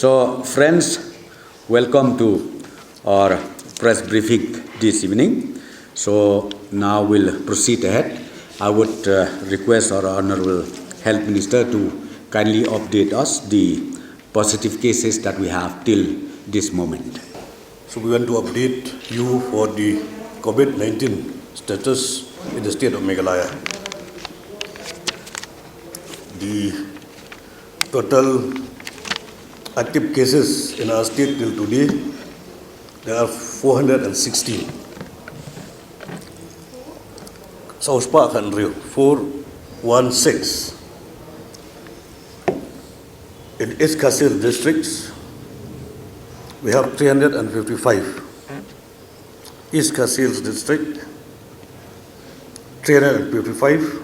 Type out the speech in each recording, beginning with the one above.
So, friends, welcome to our press briefing this evening. So, now we'll proceed ahead. I would request our Honorable Health Minister to kindly update us the positive cases that we have till this moment. So we want to update you for the COVID-19 status in the state of Meghalaya. The total active cases in our state till today, there are 416. South Park and Rio, 416. In East Kasir districts, we have 355. East Kasir district, 355.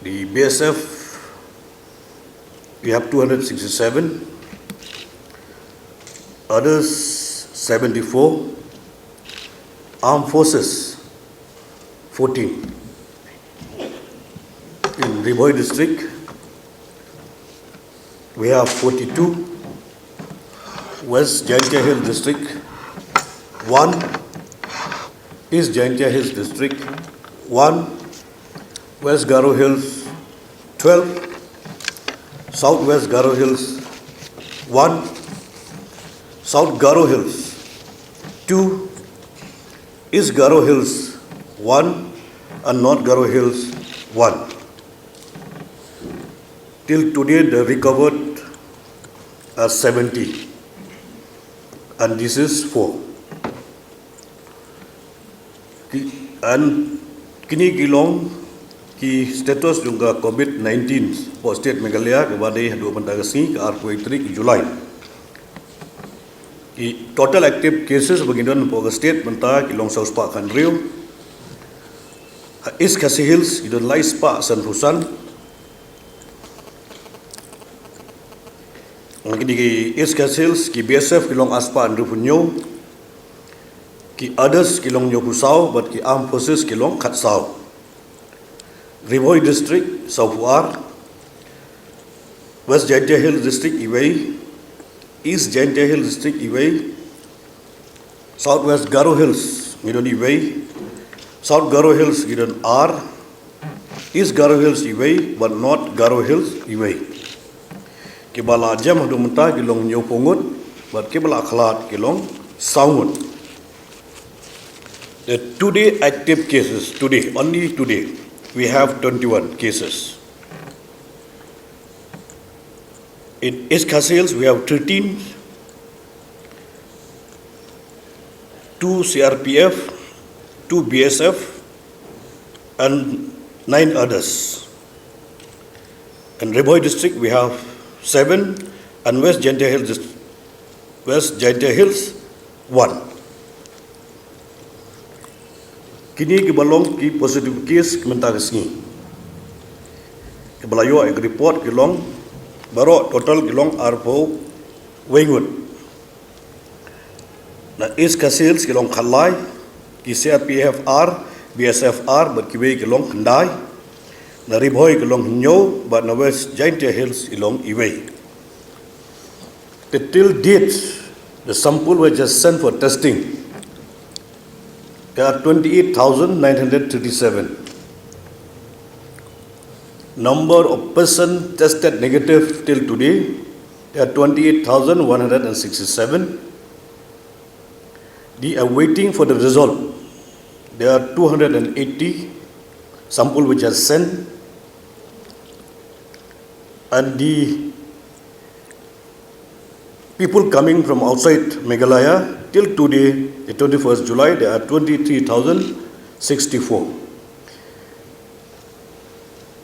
The BSF, we have 267. Others, 74. Armed Forces, 14. In Riboy district, we have 42. West Jaintia Hill district, 1. East Jaintia Hills district, 1. West Garo Hills, 12. Southwest Garo Hills, 1. South Garo Hills, 2. East Garo Hills, 1. And North Garo Hills, 1. Till today, the recovered are 70, and this is 4. And kini gilong ki status juga COVID-19 for state Meghalaya kepada 20 ke Arpuitri ke Julai. Ki total active cases bagian for state mentah gilong South Park and Rio, East Kasih Hills gilong Lais Park San Fusan. Di East Kasih Hills ki BSF gilong Aspa and Rupunyo, ki others gilong Nyopusau, but ki Armed Forces gilong Katsau. Riboy district, Saufuar, West Jaintia Hill district, Iway, East Jaintia Hill district, Iway, Southwest Garo Hills, Gidon Iway, South Garo Hills, Gidon R, East Garo Hills, Iway, but North Garo Hills, Iway. Kibala jam hadu mentah gilong Nyopungut, but kibala akhalat gilong Saungut. The today active cases, today, only today, we have 21 cases. In East Kasih Hills, we have 13, 2 CRPF, 2 BSF, and 9 others. In Riboy district, we have 7, and West Jaintia Hills, 1. Kini kebalong ki positive case kementar kesini. Kebalayo ek report kelong baru total kelong arpo wengut. Na East Kasih Hills kelong Khalai, ki CRPFR, BSFR berkiwe kelong Kendai. Na Riboy kelong Nyo, but na West Jaintia Hills kelong Iway. Till date, the sample was just sent for testing. There are 28,937. Number of persons tested negative till today, there are 28,167. They are waiting for the result. There are 280 samples which are sent. And the people coming from outside Meghalaya, till today, the 21st July, there are 23,064.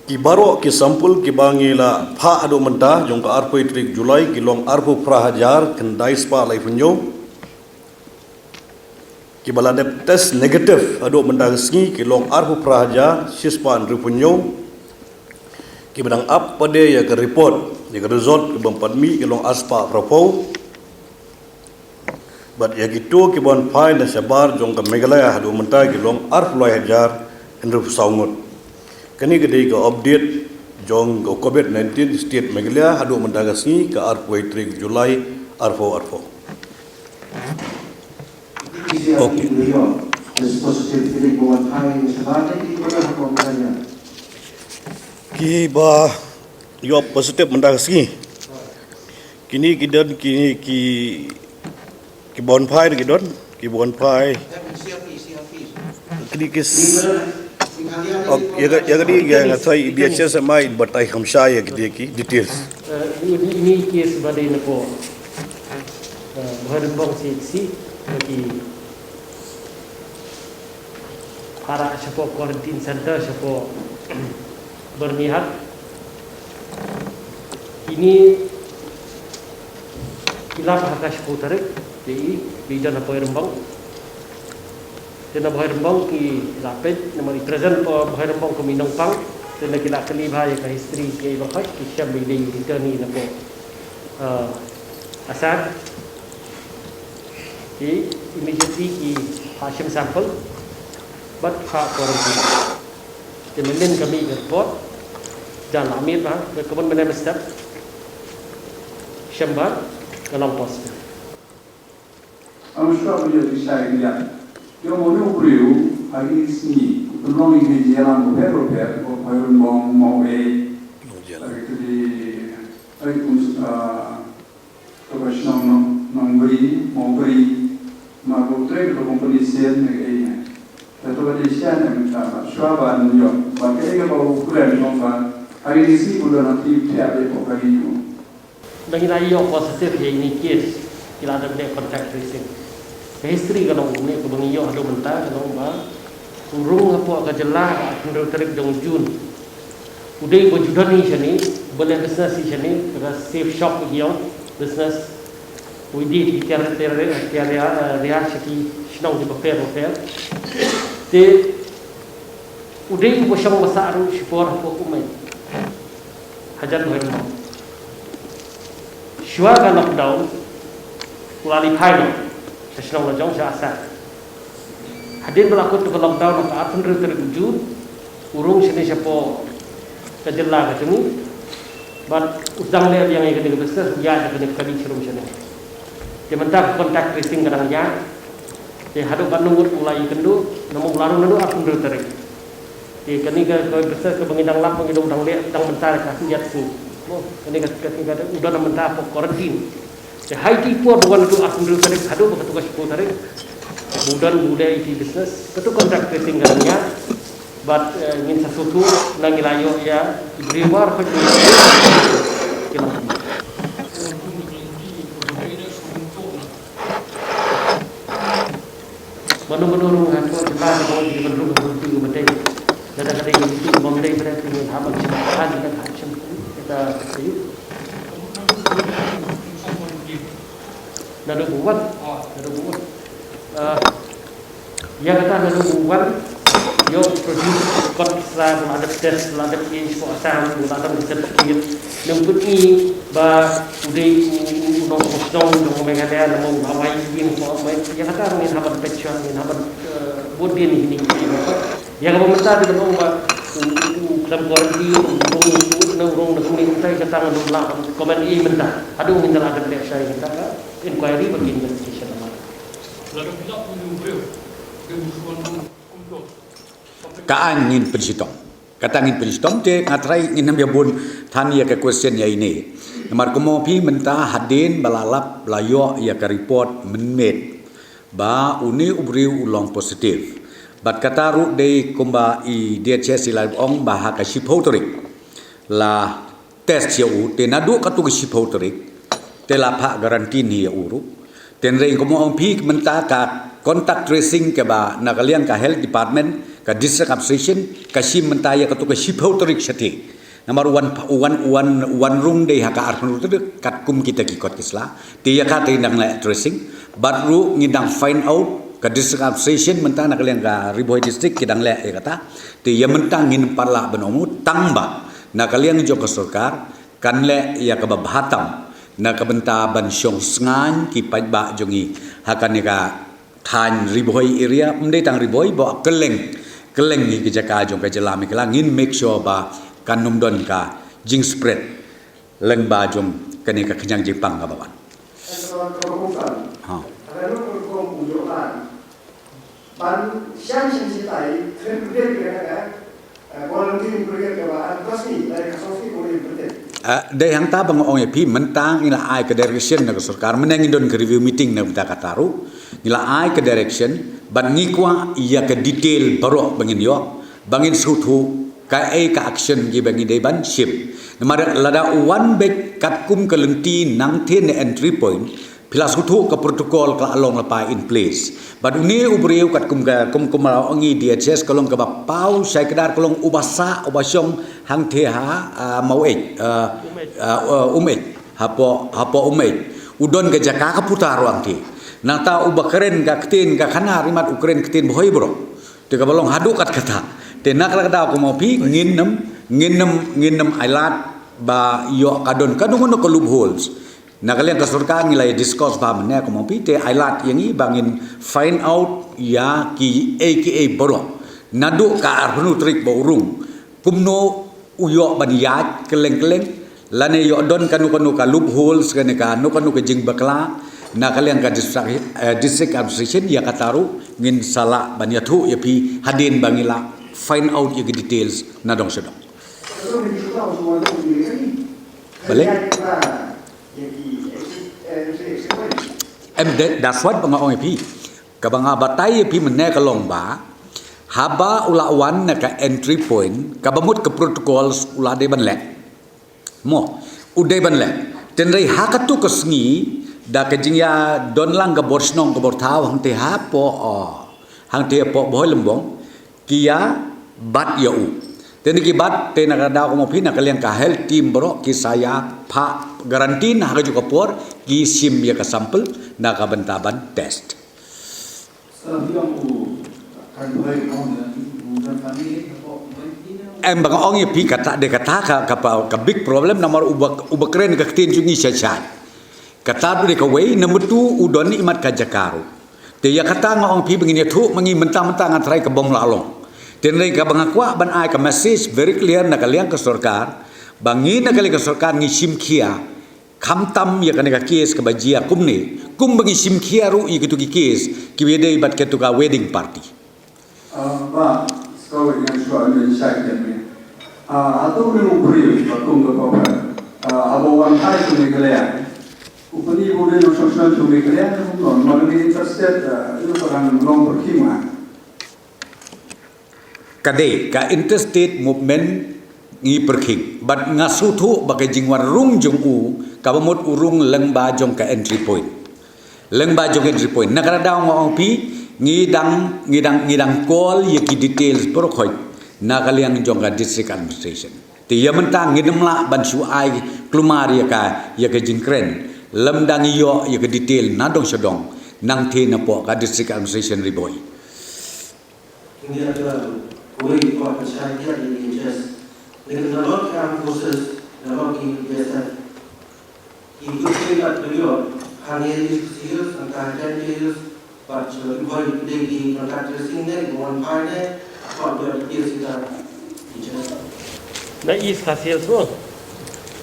Ki baro ki sampul ki bangila pha ado mentah jong ka arpo itrik Julai ki long arpo prahajar kendai spa lai punyo. Ki balade test negative ado mentah sengi ki long arpo prahajar sispa andru punyo. Ki bedang up pada ya ke report ya ke result ki bampadmi ki long aspa propo. But ya gitu ki bon pai na sabar jong ka Meghalaya ado mentah ki long arpo lai hajar andru saungut. Kani gede ke update jong go COVID-19 state Meghalaya hadu mendagasni ke arpoi 3 Julai arfo. Okay. Ki ba yo positif mendagasni kini kidon ki bonfire kini kis ya gadi ya ngatai BHS mai batai khamsha ya ki details ini kes badai napo berhubung si bagi para siapa quarantine center siapa berniat ini kilap hakas putarik di bidan apa Rembang dan apa Rembang ki lapet nama di present apa Rembang ke Minang Pang dan kita kali bahaya ke history ke bapak kita beli return apa asal di immediately ki Hashim sample but quarantine kemudian kami report jalan amir bah kemudian mana step Syambar dalam pos. Anushka punya bisa dia. Yang mana beliau hari ini tolong ini jalan berper, mau hari profesional mau beri trade company sen ini. Tapi di sana kita Swaban yo, bagaimana kalau ukuran nomor hari ini sudah nanti tiada hari ini. Dengan ayat positif yang ini kes, kita ada contact tracing. History kalau ini kebangi yo ada mentah kalau urung apa kejelah menurut tarik dong Jun. Udah berjudan ni sini, boleh business ni sini, safe shop yang business. Udah tiada reaksi senang di paper. Te udah bersama besar support hukumai. Hajar berhenti. Syuaga lockdown, ulali final, sesenang lajang seasal. Hadir berlaku tu lockdown atau apa terwujud, urung sini siapa kejelah ketemu, but usang dia yang ikut bisnes, dia ada kena kali cerum sini. Dia mentah kontak tracing kadangnya, dia hadap bandung mulai kendu, namun larung kendu apa terwujud. Dia kini kalau bisnes kebangidang lap, kebangidang dang dia, dang mentah kasih jat sini. Ini ketika udah nama tak quarantine. Hai tipu bukan itu aku dulu tadi hadu betul kasih tarik. Kemudian budaya di bisnes betul kontrak tracing katanya. But ingin sesuatu nangi layo ya diberi war pergi. Benar-benar orang aku kita di benar-benar di betul. Dan ada yang itu memulai berarti ini hamil cepat kita macam kita sayur. Nado buat. Yang kata nado buat, yo produce kontra ada test, ada change for asam, ada certificate. Yang ini bah udah unong mengenai nama bawai ini semua. Yang kata orang ini habat pecah, ini habat bodin ini. Yang pemerintah di dalam dalam kuarti urung negeri kita kata menolak komen ini mentah. Aduh minta ada saya kita inquiry bagi investigation nama. Lalu tidak menunggu Kaangin pensitong. Katangin pensitong te ngatrai ngin namya bun tani ya ke question ya ini. Namar komopi mentah hadin balalap layo ya ke report menmet ba uni ubri ulang positif. Bat kataru dei komba I DHS ilai ong baha ka shiphotorik la test ya u te nadu ka tu shiphotorik te la pha garantin hi ya uru ten rei komo ong pi menta ka contact tracing ke ba nakalian ka health department ka district administration ka sim menta ya ka tu ka shiphotorik shati Nomor one room dei haka arhanu tu kat kum kita kikot kisla te ya ka te nang la tracing but ru ngidang find out ka district administration mentang nak liang ka Riboy district kidang le kata te ya mentang ngin parla benomu tangba nak liang jo ka sarkar kan le ya ka bahatam na ka benta ban syong sngan ki pajba jongi hakan ka than Riboy area mendai tang Riboy bo keleng ni ki jaka jong ka jelami kala ngin make sure ba kan numdon ka jing spread leng ba jom kene ka kenyang Jepang ka baban. Ha. Ban siang sitai terlihat kira-kira volunteering program kebaan pasti dari kasus ini boleh berarti. Day hang ta bang ong pi mentang ila ai ke direction na sarkar menang indon ke review meeting na kita kataru ila ai ke direction ban ngikwa iya ke detail baru bangin yo bangin sutu ka ai ka action gi bangin day ban ship namara lada one back kat kum ke lenti nang ten entry point pila sutu ke protokol ka along lapa in place but uni ubriu kat kum la ongi DHS kolong ke bapau sai kedar kolong ubasa ubasyong hang the ha mauej hapo udon ke jaka ka putar wang ti nata ubakren ka ktin ka khana rimat ukren ktin boy bro te ka balong hadu kat kata te nak da ko mopi nginnem ailat ba yo kadon kadung ko loopholes nakalian ka surkan ngilai discuss ba mane ko mopi te ailat yang i bangin find out ya ki aka bro nadu ka arhunu trik ba urung kumno uyo baniyat keleng-keleng lane yo don kanu ka loopholes kanu ka jing bakla nakalian ka district administration ya kataru ngin sala banyathu ya pi hadin bangila find out ya details na dong sedong balik that's what banga ong pi kabanga batay pi menne ka longba haba ulawan na ka entry point kabamut ke protocols ula de banlek mo uday banlek tenrei hakatu kesngi da kejingya don lang ka borsnong ka bortaw hang te po boy lembong kia bat ya u ten ki bat te nakada ko mo pina kalian ka health team bro ki saya pa garanti na ka juga por ki sim ya ka sampel na ka bentaban test bang ong pi kata de kata ka big problem nomor ubakren ka ktin jungi syachat kata du de ka wei nomor 2 udon ni imat ka jakaru te ya kata ngong pi bengini thu mangi mentang-mentang atrai ka bom lalong ten rei ka bangakwa ban ai ka message very clear na kalian ka sarkar bangi na kalian ka sarkar ngi simkia kamtam ya kana ka case ka bajia kumni kum bangi simkia ru i kitu ki case ki wede ibat ketu ka wedding party ba sekolah yang sudah Indonesia ini atau belum beri patung ke bawah abawan hai tu kalian upani boleh sosial tu kalian untuk malam ini interested itu orang long berkhidmat kade ka interstate movement ngi perking but ngasutu bagai jingwan rung jong u kabamut urung lengba jong ka entry point nakara daw ngong pi ngidang call ye ki details porokhoi nakaliang jong ka district administration ti ya mentang ngidem la ban su ai klumar ya ka jingkren lemdang yo ye ka detail nadong sedong nang the na po ka district administration riboy ini ada Kuih kuat masyarakat di DHS dengan nalor kam khusus nalor ki biasa itu kita beliau hanya diskusi tentang janjius baca boy di perkara sini dengan partner pada kita DHS na is hasil semua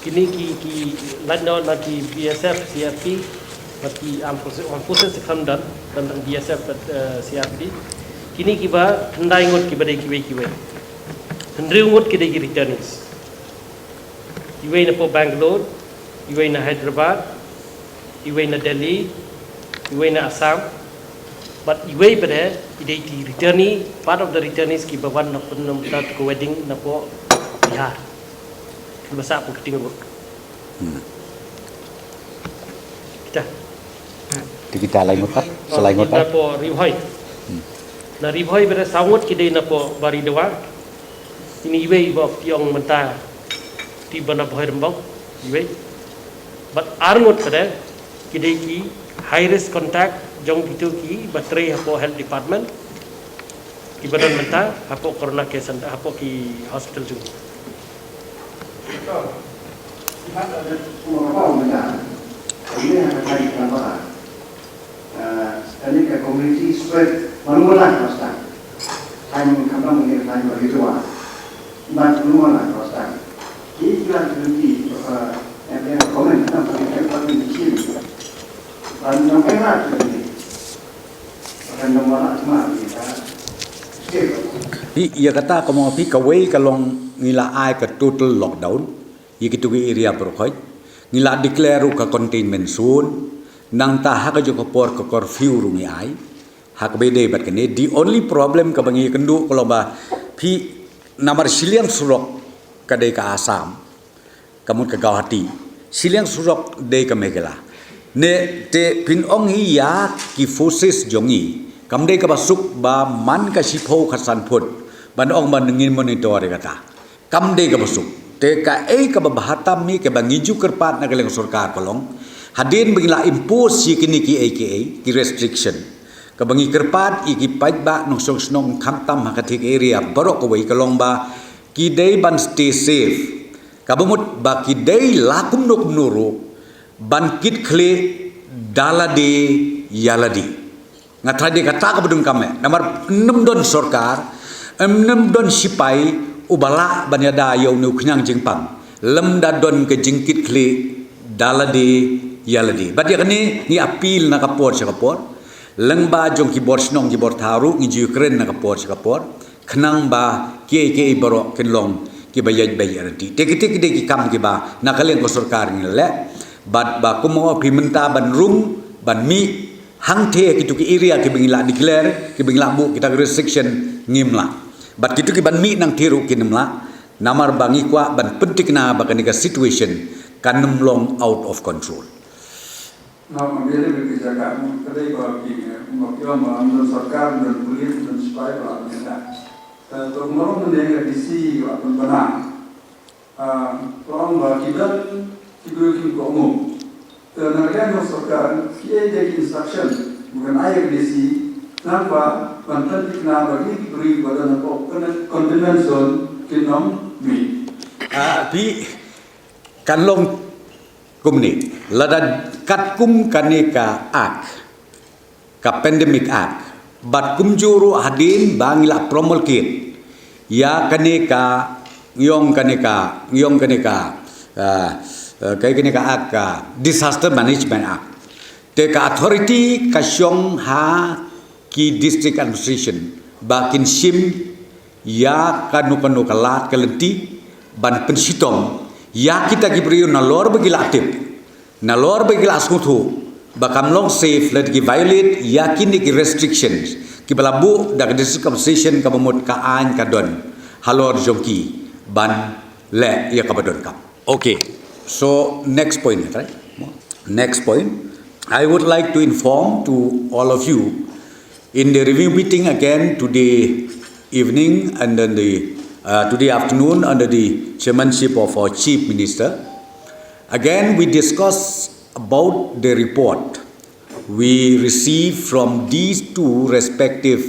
kini ki landau nanti BSF CFP bagi ampusus sekamdan tentang BSF CFP kini kiba tendai ngot kiba dei kiwe tendri ngot kidai returnees iwe na po Bangalore iwe na Hyderabad iwe na Delhi iwe na Assam but iwe pada idai ti returnee part of the returnees kiba wan na punam tat ko wedding na po Bihar kiba sa po kiting ngot kita lain ngotat selain ngotat po rihoi na ribhoi bere sangot kidai na po bari dewa ini iwe iba piong menta ti bana bhoi rembang iwe but arngot pada kidai ki high risk contact jong itu ki battery hapo health department ki badan menta hapo corona case and hapo ki hospital juga ada orang menang ini yang kali pertama ini ke community spread manulah cross time kamu mengira time begitu but manulah cross Pakistan. Ini juga lebih yang komen tentang pendidikan kecil. Dan yang enak ini, akan nomor cuma kita. Ia kata kamu api kawai kalong ngila ai ke total lockdown, ia kitu ke area berkhoi, ngila declare ke containment zone, nang taha ke joko por ke curfew rungi ai. Hak beda bat kene. The only problem ke bangi kendu kalau bah pi namar siliang surok kadai ke Assam, kamu ke Guwahati, siliang surok dei ke Meghalaya. Ne te pin ong hi ya ki forces jongi, kam dei ke basuk ba man ka sipho khasan phut, ban ong ban ngin monitor kata. Kam dei ke basuk, te ka ei ke bahatam mi ke bangiju kerpat na keleng sarkar kolong, hadin bangila impose si kini ki AKA ki restriction. Kabangi kerpat iki pait ba nong song snong kamtam hakatik area barok kawai kalong ba kidai ban stay safe kabamut ba kidai lakum nok nuru ban kit khle dalade yaladi ngatrade kata kabudun kame namar 6 don sarkar 6 don sipai ubala banyada yau nu knyang jingpang lemda don ke jingkit khle dalade yaladi badia kani ni apil na kapor sakapor lengba jong kibor snong kibor tharu ngi Ukraine na kapor khnang ba ke baro kenlong ki bayaj bayarti tekite ki kam ki ba nakaleng ko sarkar ngi le bat ba kumo pimenta ban rum ban mi hangthe ki tu ki area ki bingila declare ki bingila bu kita restriction ngimla bat kitu ki ban mi nang thiru kinimla namar bangi kwa ban pentik na ba kanika situation kanumlong out of control. Nah, menjadi kebijakan kedai bagi mengambil sarkar dan polis dan supaya pelaksanaan. Terus mendengar disi waktu benar. Orang bagi dan tiga umum. Tenaga sarkar dia jadi instruction bukan air disi. Nampak bantuan dikena bagi beri badan apa containment zone kinom mi. Di kanlong kumni lada kat kum kaneka ak ka pandemic ak bat kum juru hadin bangila promulgate ya kaneka ngiyong kaneka kay kaneka ak disaster management act te ka authority ka syong ha ki district administration bakin sim ya kanu kalat kalenti ban pensitong ya kita kibriyo nalor bagila aktif nalor bagila asmutu bakam long safe let ki violate ya kini ki restrictions ki balabu dak district administration ka bamut ka an ka don halor jongki ban le ya ka badon kam. Okay, so next point, right? Next point, I would like to inform to all of you in the review meeting again today evening and then today afternoon under the chairmanship of our Chief Minister. Again, we discuss about the report we received from these two respective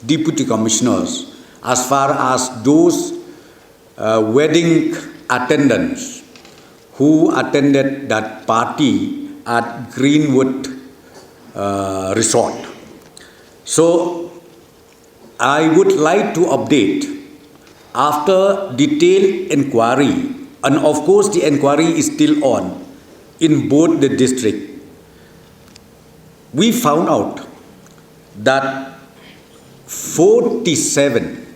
deputy commissioners as far as those wedding attendants who attended that party at Greenwood Resort. So, I would like to update after detailed inquiry, and of course the inquiry is still on in both the district. We found out that 47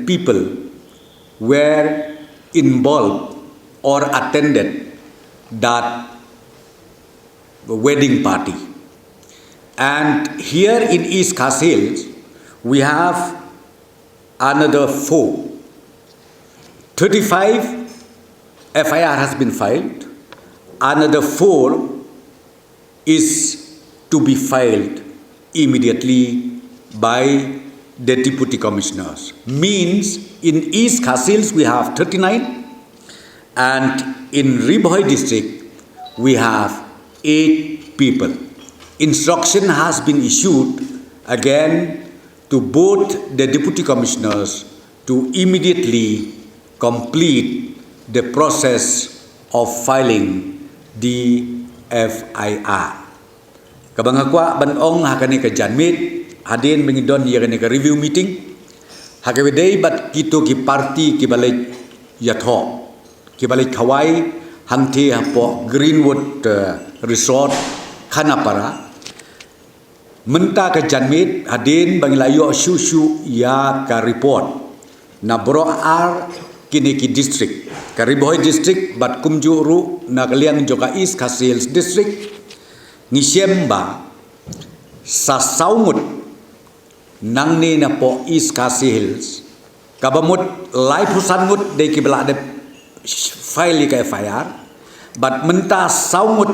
people were involved or attended that wedding party. And here in East Khas Hills, we have another 4. 35 FIR has been filed. Another 4 is to be filed immediately by the deputy commissioners. Means in East Khas Hills we have 39 and in Ribhoi district we have 8 people. Instruction has been issued again to both the deputy commissioners to immediately complete the process of filing the FIR. Kabangakwa banong hakane ka janmit hadin mengidon ya ka review meeting Hakawedei bat kito ki parti ki balai yatho ki balai khawai hangti hapo Greenwood Resort Khanapara menta ke janmit hadin bangilayo shu ya ka report na bro ar kini ki district ka Riboy district bat kumjuru na kaliang joka East Khasi Hills district ngisyemba sa saungut nang ni na po East Khasi Hills kabamut live husangut de ki bela de file ka FIR but menta saungut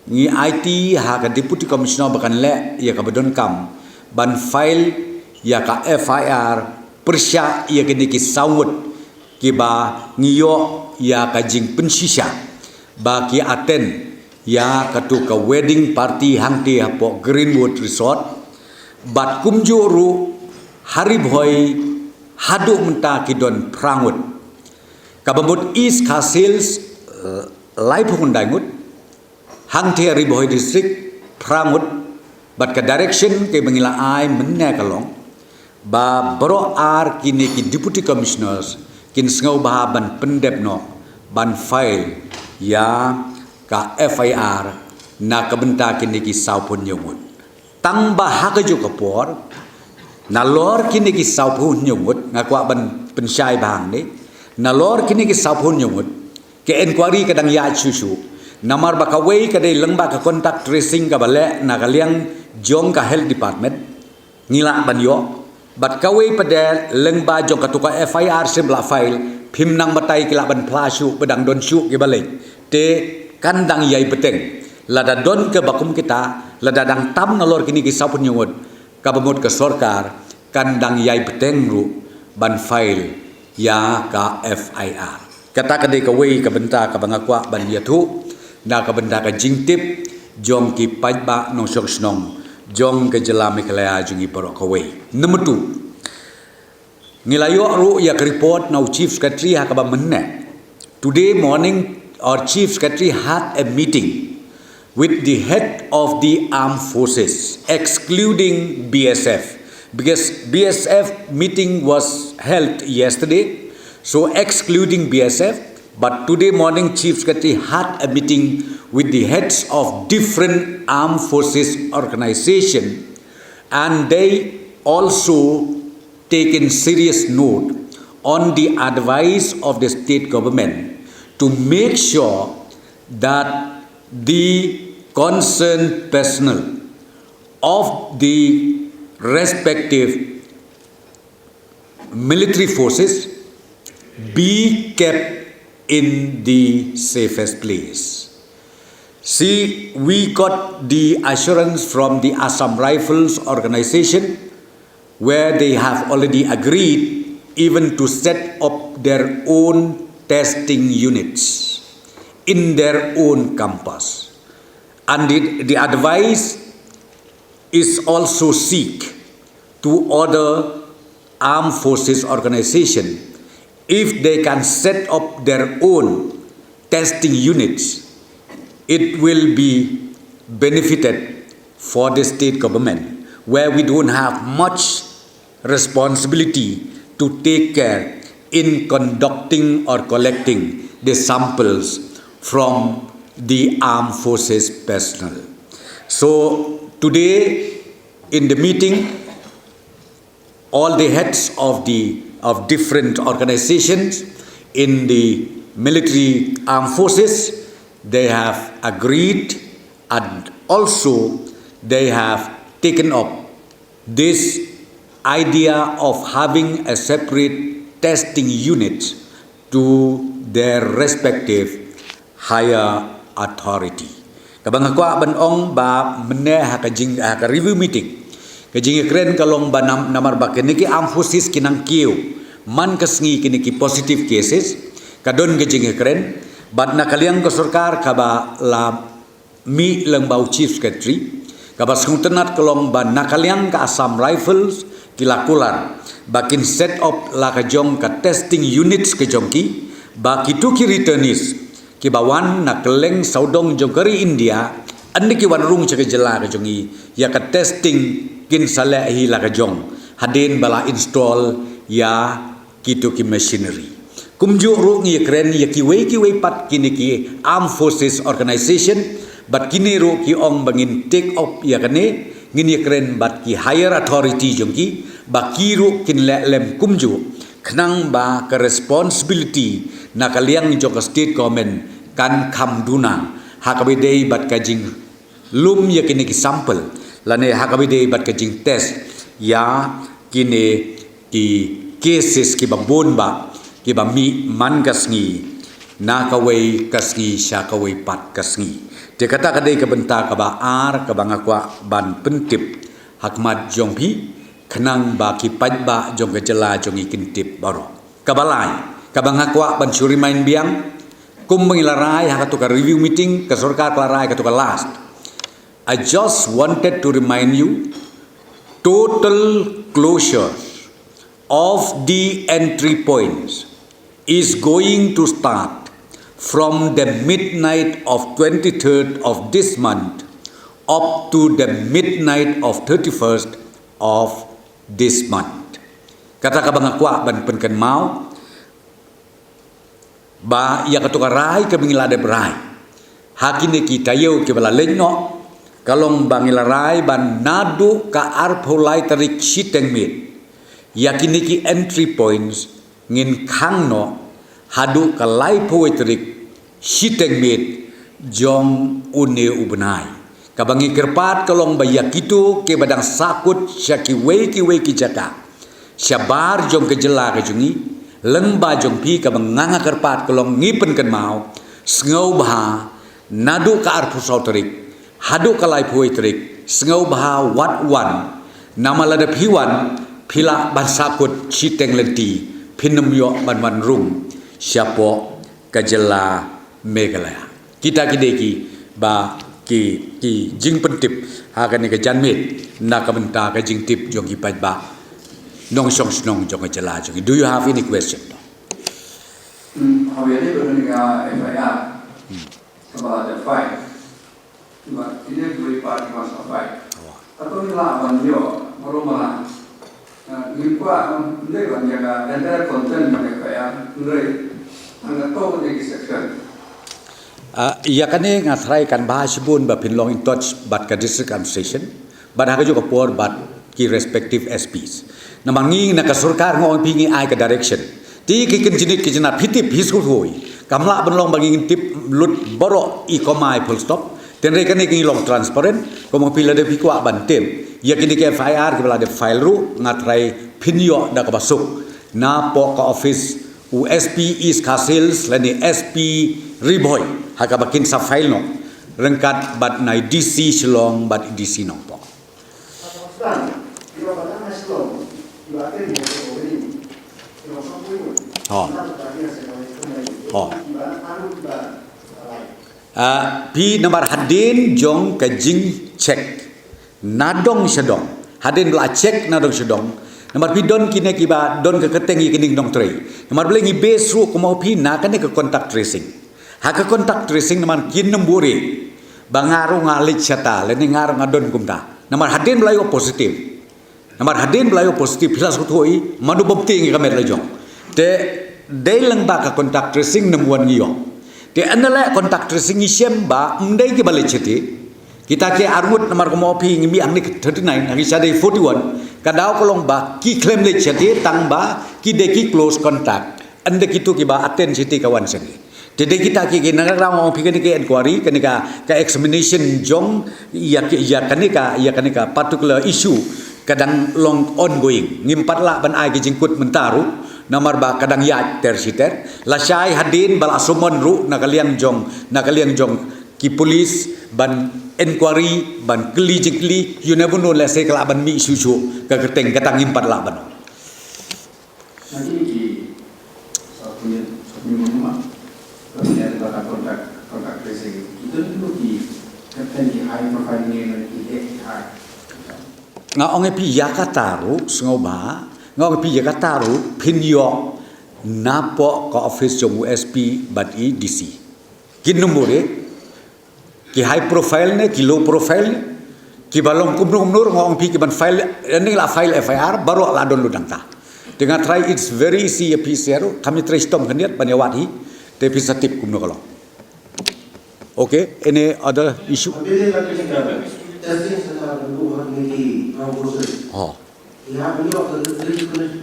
ni IT ha ka deputy commissioner bakan le ya ka badon kam ban file ya ka FIR persya ya ke ki saungut ki ba ngiyo ya ka jing pensisha ba ki aten ya ka tu ka wedding party hangti hapo Greenwood Resort bat kumjuru hari boy hadu menta kidon prangut kabamut East Khasi Hills live hundangut hangti hari boy district prangut bat ka direction ke bangila ai menne kalong ba bro ar kini ki deputy commissioners kin sngau ba ban pendep no ban file ya ka FIR na kabenta kini ki saupun yomut tang bahag jo kapor nalor kini ki saupun nyumut ngakwa ban pensyai bahang ni nalor kini ki saupun nyumut ke inquiry kadang ya chuchu namar bakawei kadai lengba ka contact tracing ka bale na kaliang jong ka health department ngila ban yo bat kawei pada lengba jong ka tuka FIR sembla file phim nang batai kila ban plashu bedang don shu ki bale te kandang yai beteng lada don ke bakum kita lada dang tam nalor kini ki saupun nyumut kabamut ke sorkar kandang yai beteng ru ban file ya ka FIR kata kadai kawei ka benta ka bangakwa ban yathu na ka benda ka jingtip jong ki pajba nong sok snong jong ke jelame kelaya jungi porok kawei number 2 ngilayo ru ya ka report now chief secretary ha ka ba menne today morning our chief secretary had a meeting with the head of the armed forces excluding BSF because BSF meeting was held yesterday so excluding BSF but today morning chief secretary had a meeting with the heads of different armed forces organization and they also taken serious note on the advice of the state government to make sure that the concerned personnel of the respective military forces be kept in the safest place. See, we got the assurance from the Assam Rifles organization where they have already agreed even to set up their own testing units in their own campus. And the advice is also seek to order armed forces organization if they can set up their own testing units, it will be benefited for the state government where we don't have much responsibility to take care in conducting or collecting the samples from the armed forces personnel. So today in the meeting, all the heads of different organizations in the military armed forces, they have agreed and also they have taken up this idea of having a separate testing unit to their respective higher authority. Kabang akwa ban ong ba mene ha ka review meeting. Kajing kren kalong ba namar ba keniki armed forces kinang kiu man kasngi kiniki positive cases kadon kajing kren bat na kaliang ko sarkar kaba la mi lang bau chief secretary kaba sungtenat kalong ba na kaliang ka Assam Rifles kilakulan bakin set up la kajong ka testing units kajongki ba kituki returnees kibawan na keleng saudong jongkari India andi ki wanrung cake jela kajongi ya ka testing kin sale hi la kajong hadin bala install ya kitu ki machinery kumju ru ngi kren ya ki wei pat kini ki armed forces organization but kini ru ki ong bangin take up ya kane ngini kren bat ki higher authority jongki ba kiru kin lem kumju khnang ba ka responsibility na kaliang jong state government kan kham dunang hakabidei bat ka jing lum ya kini ki sample lane hakabidei bat ka jing test ya kini ki cases ki bambun ba ki ba mi man kasngi na kawai kasngi sya kawai pat kasngi te kata kadai ka benta ka ba ar ka bangakwa ban pentip hakmat jongpi kenang ba ki paj ba jong gejala jong ikin tip baro kabalai ka bangakwa ban suri main biang kum mengilarai hakatu ka review meeting ka sarkar klarai ka to ka last. I just wanted to remind you total closure of the entry points is going to start from the midnight of 23rd of this month up to the midnight of 31st of this month. Kata ka bangakwa ban penken mau ba ya katukarai ka mingilade berai hakine kita yau ke bala lenno kalong bangilarai ban nadu ka arpolai tarik sitengmit yakini ki entry points ngin khangno hadu ka lai poetrik sitengmit jong une ubnai kabangi kerpat kalong bayakitu ke badang sakut syaki wei ki jaka syabar jong kejela ke jungi lengba jong pi kabang nganga kerpat kalong ngipen kan mau sengau bah nadu ka arpu sauterik hadu ka lai poetrik sengau bah wat wan nama lada piwan pila ban sakut siteng lenti pinem yo ban rum siapo kajela megalaya kita kideki ba ki jing pentip hakan ke janmit na kabenta ka jing tip jong ki paj ba nong song snong jong kajela jong. Do you have any question? How you live in FIR about the fight but ini dua parti masa fight atau nila banyo marumala ngimpa ndewan jaga entire content mereka ya ndre angkat tahu di section iya kane ngatrai kan bahas bun ba pinlong in touch bat ka district administration bat ha juga por bat ki respective SPs namangi na ka sarkar ngong pingi ai ka direction ti ki kin jinit ki jina phitip hisu hoi kamla benlong bagi tip lut boro i komai full stop tenre kane ki long transparent ko mo pila de pikwa ban tem ya kini ke FIR ki bala de file ru ngatrai pinyo da ka basuk na po ka office USP is Kasils lani SP Riboy hakabakin sa file no rengkat bat nai DC Shillong bat DC no po pi nomor hadin jong kajing cek nadong sedong hadin bela cek nadong sedong nomor pi don kine kiba don ke keteng kining dong trei nomor beli ngi base ru ko mau pi na kane ke contact tracing ha ke contact tracing nomor kin nemburi bangaru ngalit chata leni ngaru ngadon kumta nomor hadin belayo positif nomor hadin belayo positif pilas kutoi madu bukti ngi kamet lejong te dailang ba ka contact tracing nemuan ngiyo te anala contact tracing isem ba mdai ke balik cheti kita ke armut nomor ko mau pi ngi ang ni 39 ngi sadai 41 kadau kolong ba ki claim le cheti tang ba ki de ki close contact ande kitu ki ba attend cheti kawan segi jadi kita ki nagrang mau pi ke inquiry kenika ka examination jong ya kanika particular issue kadang long ongoing ngimpatlah ban ai ki jingkut mentaru nomor ba kadang ya tersiter la syai hadin bal asumon ru nakaliang jong ki polis ban inquiry ban kli you never know la se kala ban mi susu ka keteng katang ngimpat la ban nanti di punya rumah punya kontak tracing itu di kapten di high profile ni di high nga onge pi yakataru sngoba nga onge pi yakataru pinyo napo ka office jong USP bat i DC kin nomore ki high profile ne ki low profile ne ki balong kumnur nga onge pi ki ban file ni la file FIR baru la don ludang ta Dengan try it's very easy ya PCR kami try stom kan dia banyawat hi te bisa tip kumno kalau. Okay, any other issue? Testing secara dua ini proses. Oh. Yang beliau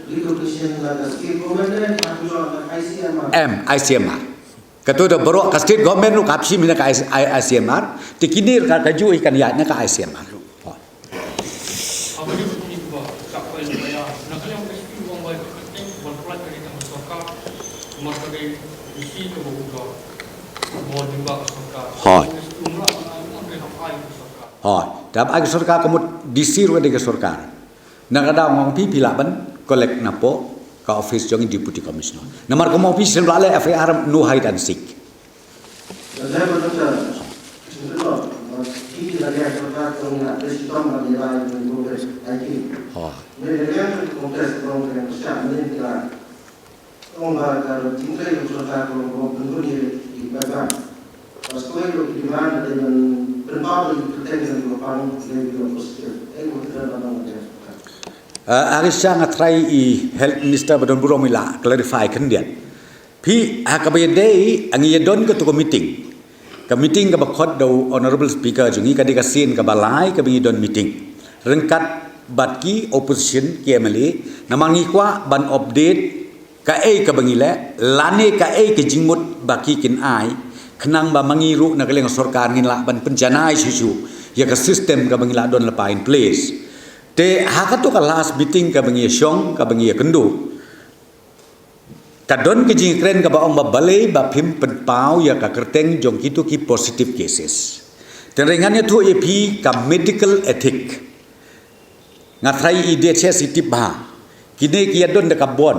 recognition la state government yang beliau ICMR. Kata dah berok ke state government lu kapsi mina ke ICMR, tikini ka kaju ikan yatnya ke ICMR. Oh. Apa dia bunyi bah siapa yang bayar? Nak yang mesti uang bayar penting berpelat dari tanggung sokap, masa dari isi ke buka, mau juga sokap. Hai. Umrah orang boleh apa itu sokap. Oh, dalam ag sorkar kamu disir dengan sorkar. Nak ada orang pi pilaban kolek napo ka office jong deputy commissioner. Namar kamu office selalu FAR no hide and seek. Saya berkata, sebenarnya ini adalah serta pengingat sistem menilai progres IT. Oh. Mereka progres program besar menilai kalau tinggal serta program bentuk di bagian. Pas kau itu di mana dengan berbagai pertanyaan berpang dari positif. Itu tidak ada. Arisya ngatrai i health minister badon buro mila clarify kan dia. Pi hakabayadei ang iyadon ka to meeting. Ka meeting ka bakot daw honorable speaker jungi ka dikasin ka balai ka bingidon meeting. Rengkat batki opposition KMLA namangi kwa ban update ka ka bangile lane ka ka jingmut baki kin ai kenang ba mangiru na kaleng sorkar ngin la ban penjanai susu ya ka system ka bangila don lepa in place. Te hakato ka last meeting ka bangi syong ka bangi kendo kadon ke jing kren ka baong balai ba phim penpau ya ka kerteng jong kitu ki positive cases terengannya tu ep ka medical ethic ngatrai ide che sitip ba kine ki adon de ka bon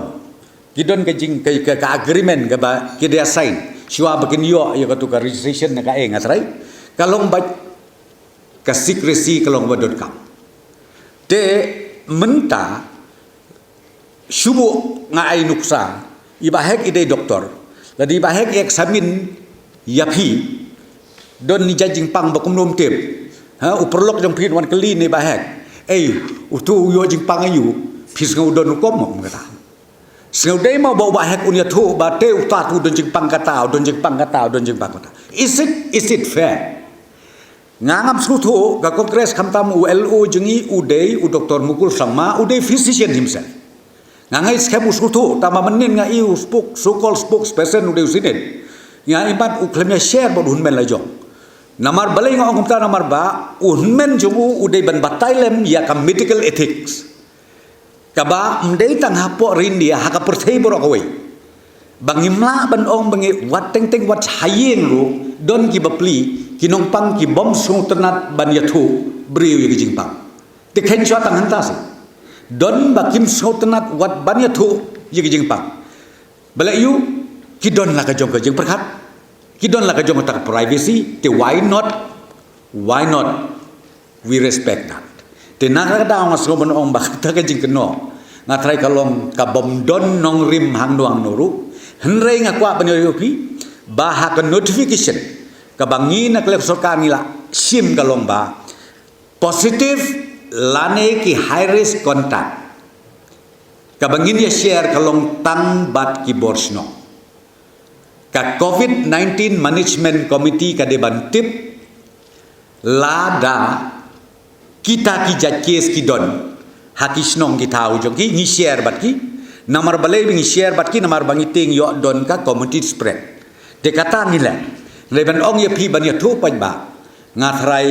kidon ke jing ka agreement ka ba ki dia sign shua bakin yo ya ka tu ka registration na ka ngatrai kalong ba ka secrecy kalong ba .com te menta subuh ngai nuksa ibahek ide doktor ladi ibahek eksamin yapi don ni jajing pang bakum nom tep ha uperlok jong pin wan kali ni bahek utu yo jing pang ayu pis ngau don kom mo kata seu dei mau bau bahek unya thu ba te utat don jing pang kata don jing pang kata don jing pang kata is it fair ngangam sutu ga kongres kamtam ULO jengi udai u doktor mukul sama udai physician himself ngangai skam sutu tama menin nga iu spokesperson udai usinen nga ibat u klemnya share bod hunmen la jong namar balai nga ongum ta namar ba hunmen jongu udai ban batailem ya ka medical ethics kaba mdei tang hapo rindia haka perthei borok away bangimla ban ong bangi wat teng wat hayeng ru don ki bapli kinong pang ki bom sung ternat ban yathu briu ye jing pang te khen chwa tang hanta se don ba kim sung ternat wat ban yathu ye jing pang bala yu ki don la ka jong ka jing perkhat ki don la ka jong ta privacy te why not we respect that te na da ong so ban ong ba ta ka jing keno ngatrai kalong ka bom don nong rim hang doang noru henrei ngakwa ban yo pi ba ha ka notification kabangi na klep sorkar nila sim kalong ba positive lane ki high risk contact kabangin ya share kalong tang bat ki borsno ka COVID-19 management committee ka deban tip lada kita ki jatcase ki don hakisnong ki tau jong ki ni share bat ki namar balai bingi share bat ki namar bangi ting yo don ka community spread de kata nila leban ong ya pi ban ya thu pan ba ngatrai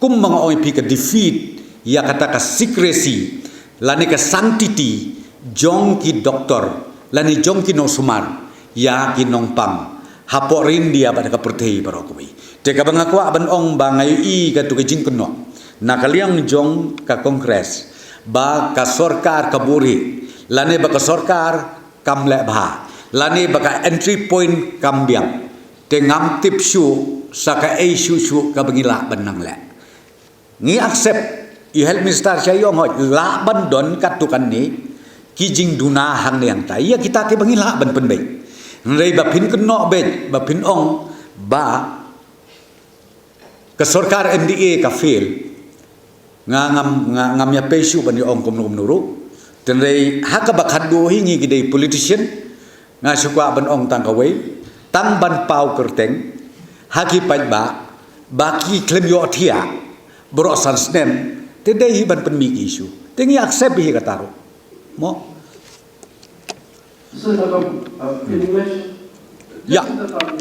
kum mang ong pi ka defeat ya kata ka secrecy lani ka sanctity jong ki doktor lani jong ki no sumar ya ki nong pang haporin dia pada ka pertei barokoi te ka bangakwa ban ong bangai i ka tu ka jing kuno nakaliang jong ka kongres ba ka sorkar ka buri lani ba ka sorkar kam le ba lani ba ka entry point kam biang tengam tip shu saka shu ka bangila banang le ngi accept i help minister chayong hot la ban don katukan ni ki jing duna hang yang ta ya kita ti bangila ban pen bei rei ba pin kno be ba pin ong ba ka sarkar NDA ka fail ngam ya pe shu ban ong kom nuru Tenrei haka bakat go hingi gidei politician nga sukwa ban ong tang kawai tang ban pau kerteng haki pai baki klem yo thia bro san snem te dei ban pen mi isu tengi accept hi kataro mo So, in English? yeah.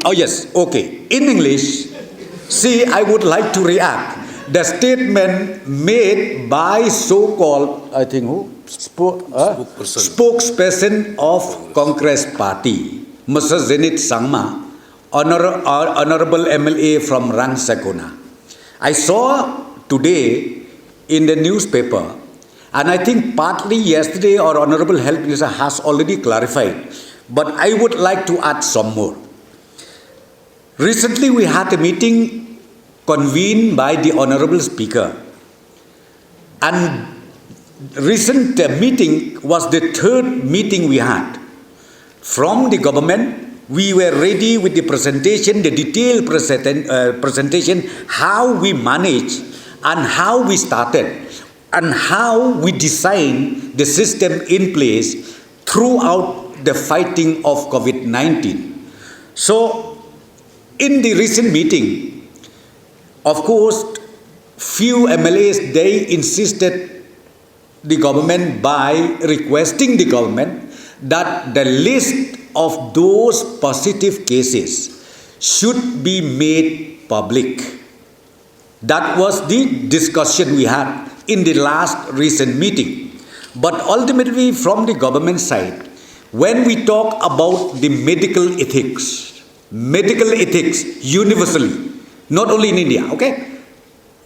Oh yes, okay. In English, see, I would like to react. The statement made by so-called, I think who? Spokesperson of Congress Party, Mr. Zenit Sangma, Honorable MLA from Rang Sakona. I saw today in the newspaper, and I think partly yesterday our Honorable Health Minister has already clarified, but I would like to add some more. Recently we had a meeting convened by the Honorable Speaker, and recent meeting was the third meeting we had. From the government, we were ready with the presentation, the detailed presentation, how we manage and how we started and how we designed the system in place throughout the fighting of COVID-19. So, in the recent meeting, of course, few MLAs, they insisted the government by requesting the government that the list of those positive cases should be made public. That was the discussion we had in the last recent meeting. But ultimately, from the government side, when we talk about the medical ethics universally, not only in India, okay?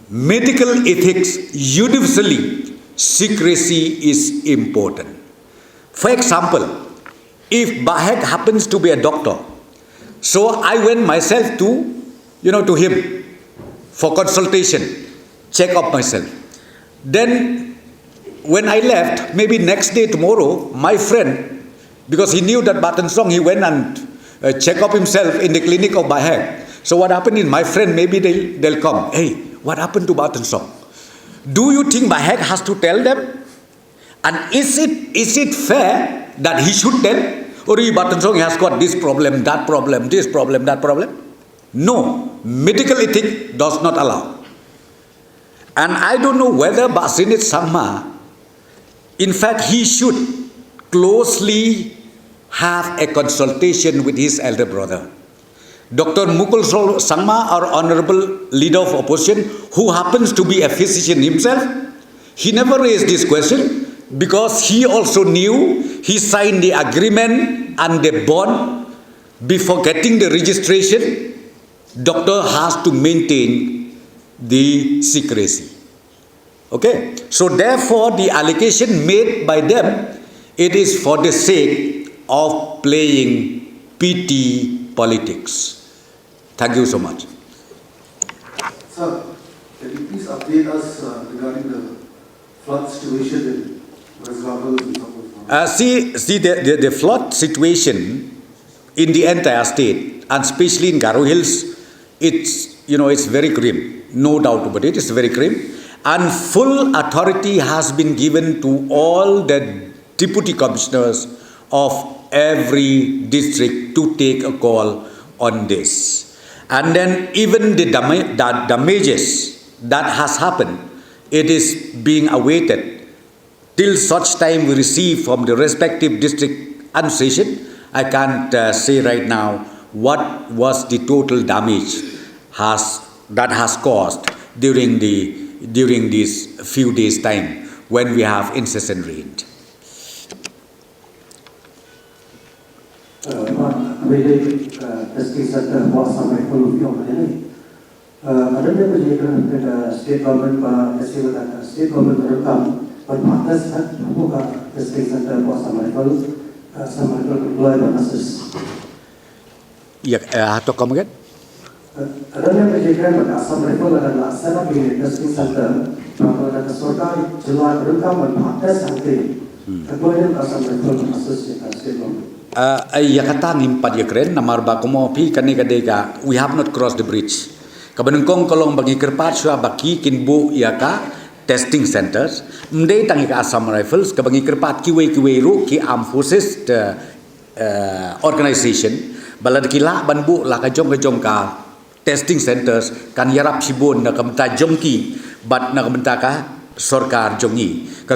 Medical ethics universally, secrecy is important. For example, if Bahek happens to be a doctor, so I went myself to him for consultation, check up myself. Then when I left, maybe next day, tomorrow, my friend, because he knew that Batan Song, he went and check up himself in the clinic of Bahek. So what happened is my friend, maybe they'll come, hey, what happened to Batan Song? Do you think Bahek has to tell them? And is it fair that he should tell? Or Batan Song has got this problem, that problem, this problem, that problem? No, medical ethic does not allow. And I don't know whether Basinit Sangma, in fact, he should closely have a consultation with his elder brother. Dr. Mukul Sangma, our honorable leader of opposition, who happens to be a physician himself, he never raised this question because he also knew he signed the agreement and the bond before getting the registration. Doctor has to maintain the secrecy. Okay, so therefore the allegation made by them, it is for the sake of playing petty politics. Thank you so much. Sir, can you please update us regarding the flood situation in West Bengal and South? See the flood situation in the entire state, and especially in Garo Hills, it's very grim, no doubt about it. It's very grim, and full authority has been given to all the deputy commissioners of every district to take a call on this. And then even the damages that has happened, it is being awaited till such time we receive from the respective district administration. I can't say right now what was the total damage that has caused during these few days time when we have incessant rain. Testing center was some rifle of state government state government come, but partners had testing center was some rifle deployed on assist. Have to come again? Some rifle adalah set up in testing center, maka Sorkar July berekam dan partners nanti kemudian some rifle assist state government. Yakatan impat yakren namar ba komo pi kani kadega we have not crossed the bridge. Kabanengkong kolong bagi kerpat sua baki kinbu yaka testing centers. Mdei tangi ke Assam Rifles ke bangi kerpat kiwe ru ki Armed Forces organization balad kila banbu la ka jong ka testing centers kan yarap sibun na kamta jongki bat na kamta ka sorkar jongi ka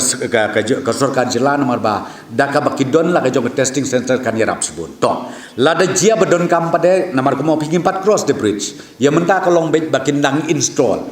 sorkar jila nomor ba daka bakidon la ka jong testing center kan yarap sibun to lada jia bedon kam pada nomor ko mo pingin 4 cross the bridge ya menta ka long bet bakindang install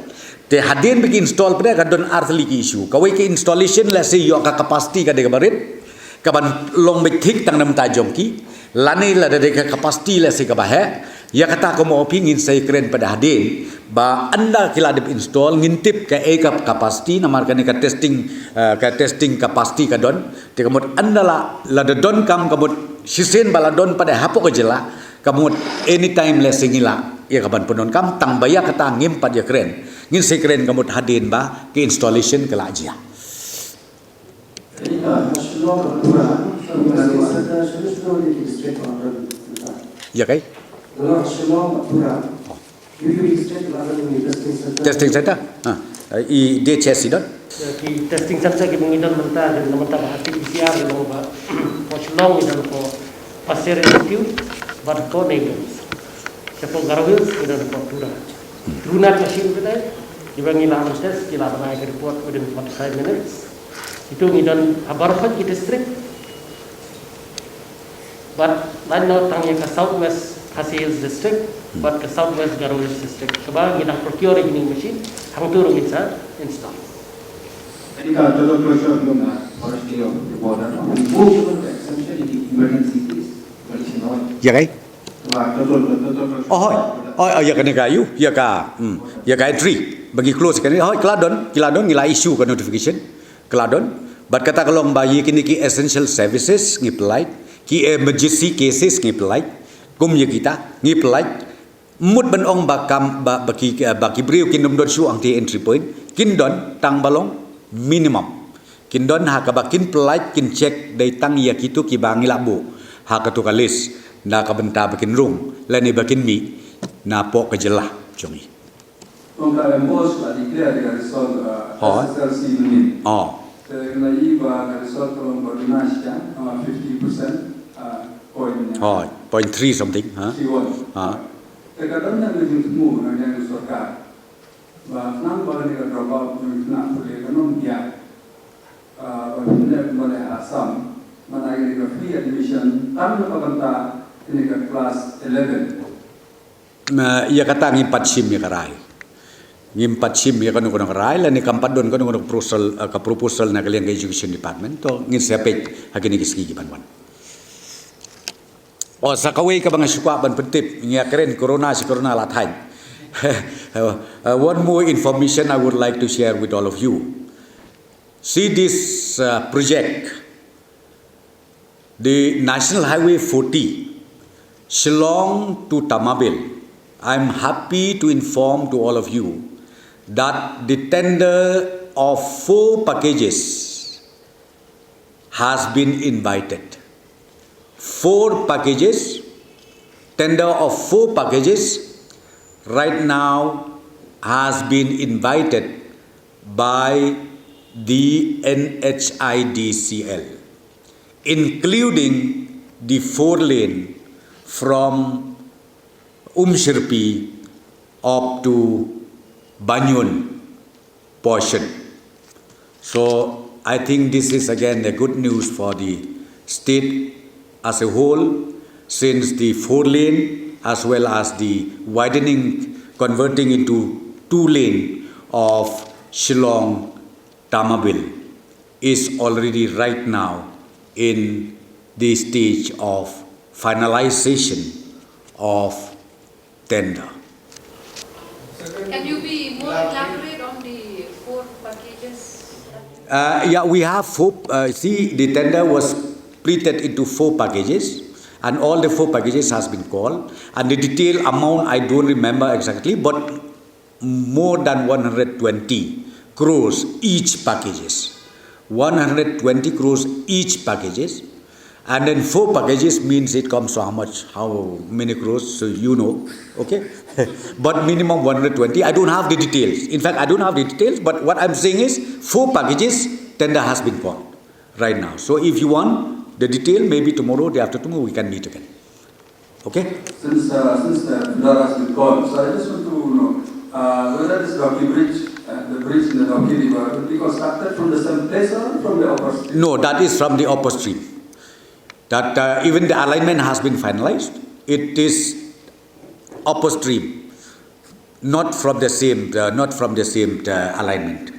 te hadin bagi install pada ka don arthli ki issue ka we ki installation la se yo ka capacity ka de barit ka ban long bet thik tang nam ta jongki lani la de ka capacity la se ka bahe ya kata ko mo pingin saya keren pada hadin ba anda kila dip install ngintip ka eka capacity namar ka testing capacity ka don te kamot anda la de don kam kamot sisen bala don pada hapo ka jela kamot anytime le singila ya kaban penon kam tang baya kata ngim pad ya keren ngin saya keren kamot hadin ba ke installation kala ajia ya kai testing center i dia chesi don ki testing center ki mengidon mentah dan mentah hati PCR dan ba poslong dan ko pasir institute but ko nego sepo garawil dan ko Truna machine betai dibangi lah tes kila bana report within 45 minutes itu ngidon habarfat ki district but lain no tangnya ke southwest Khasi district but ke southwest Garowe district keba ngidang procure ini machine hang turun bisa install Jadi kalau total closure belum forest of the border, movement essentially the emergency is conditional. ya kai Total ya kena kayu ya ka ya ka entry bagi close kan keladon ngila issue ka notification keladon bat kata kalau bayi kini ki essential services ngipelai ki emergency cases ngipelai kum ya kita ngipelai mut ben ong bakam baki brio kindom dot su ang ti entry point kindon tang balong minimum kindon ha ka bakin pelai kin check dai tang ya kitu ki bangi labu ha ka tu kalis na ka benta bakin rung lani bakin mi na po ka jelah jongi Untuk embos lah declare dengan result SSLC unit. Kena iba result kalau berdinaskan 50% poinnya. Point 3 something C1. Terkadang yang dijemput yang sorkar. Nang bagai ni drop out nak boleh kanon dia. Bagaimana boleh Assam mana ini ke free admission tanpa banta ini ke kelas 11. Ya kata ngimpat sim ya karai ngimpat sim ya kanu kono karai la ni kampat don kono proposal na kalian ke education department to ngin sepek hakini kisigi banwan sakawai ka bang suka ban pentip nya keren corona la thai one more information I would like to share with all of you. See this project, the National Highway 40 Shillong to Tamabil. I'm happy to inform to all of you that the tender of 4 packages has been invited. 4 packages, tender of 4 packages right now has been invited by the NHIDCL, including the 4-lane from Umshirpi up to Banyun portion. So I think this is again a good news for the state as a whole, since the 4-lane as well as the widening, converting into 2-lane of Shillong Tamabil is already right now in the stage of finalization of tender. Can you be more elaborate on the 4 packages? Yeah, we have 4. See, the tender was split into 4 packages, and all the 4 packages has been called. And the detailed amount I don't remember exactly, but more than 120 crores each packages. 120 crores each packages, And then 4 packages means it comes to how many crores, so you know, okay? But minimum 120, I don't have the details. In fact, I don't have the details, but what I'm saying is 4 packages, tender has been called right now. So if you want the detail, maybe tomorrow, day after tomorrow, we can meet again. Okay? Since the tender has been called, so I just want to know whether this Rocky Bridge, the bridge in the Rocky River, will be constructed from the same place or from the upper stream? No, that is from the upper stream. That even the alignment has been finalized. It is upper stream, not from the same alignment.